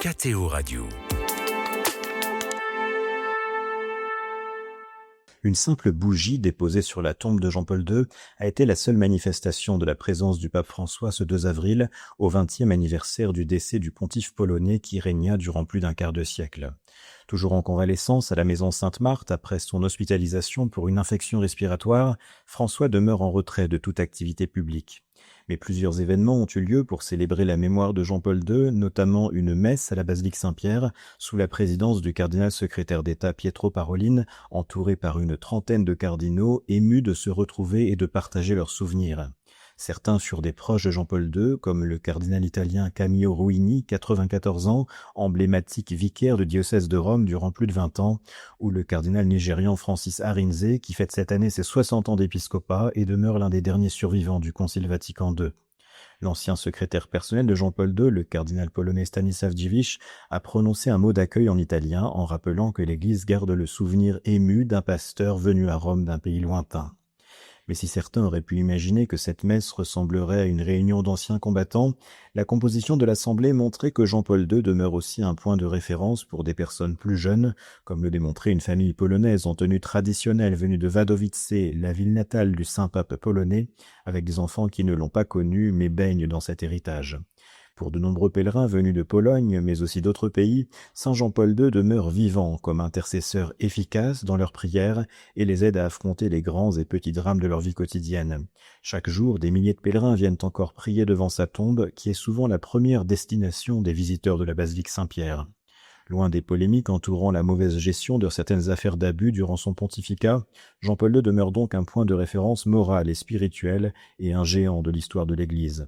KTO Radio. Une simple bougie déposée sur la tombe de Jean-Paul II a été la seule manifestation de la présence du pape François ce 2 avril, au 20e anniversaire du décès du pontife polonais qui régna durant plus d'un quart de siècle. Toujours en convalescence à la maison Sainte-Marthe après son hospitalisation pour une infection respiratoire, François demeure en retrait de toute activité publique. Mais plusieurs événements ont eu lieu pour célébrer la mémoire de Jean-Paul II, notamment une messe à la basilique Saint-Pierre, sous la présidence du cardinal secrétaire d'État Pietro Parolin, entouré par une trentaine de cardinaux émus de se retrouver et de partager leurs souvenirs. Certains furent des proches de Jean-Paul II, comme le cardinal italien Camillo Ruini, 94 ans, emblématique vicaire du diocèse de Rome durant plus de 20 ans, ou le cardinal nigérian Francis Arinze, qui fête cette année ses 60 ans d'épiscopat et demeure l'un des derniers survivants du Concile Vatican II. L'ancien secrétaire personnel de Jean-Paul II, le cardinal polonais Stanisław Dziwisz, a prononcé un mot d'accueil en italien en rappelant que l'Église garde le souvenir ému d'un pasteur venu à Rome d'un pays lointain. Mais si certains auraient pu imaginer que cette messe ressemblerait à une réunion d'anciens combattants, la composition de l'Assemblée montrait que Jean-Paul II demeure aussi un point de référence pour des personnes plus jeunes, comme le démontrait une famille polonaise en tenue traditionnelle venue de Wadowice, la ville natale du Saint-Pape polonais, avec des enfants qui ne l'ont pas connu mais baignent dans cet héritage. Pour de nombreux pèlerins venus de Pologne, mais aussi d'autres pays, Saint Jean-Paul II demeure vivant comme intercesseur efficace dans leurs prières et les aide à affronter les grands et petits drames de leur vie quotidienne. Chaque jour, des milliers de pèlerins viennent encore prier devant sa tombe, qui est souvent la première destination des visiteurs de la basilique Saint-Pierre. Loin des polémiques entourant la mauvaise gestion de certaines affaires d'abus durant son pontificat, Jean-Paul II demeure donc un point de référence moral et spirituel et un géant de l'histoire de l'Église.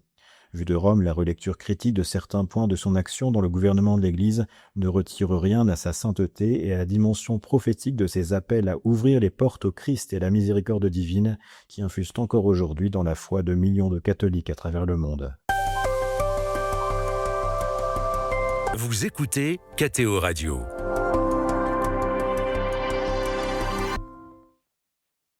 Vu de Rome, la relecture critique de certains points de son action dans le gouvernement de l'Église ne retire rien à sa sainteté et à la dimension prophétique de ses appels à ouvrir les portes au Christ et à la miséricorde divine qui infusent encore aujourd'hui dans la foi de millions de catholiques à travers le monde. Vous écoutez KTO Radio.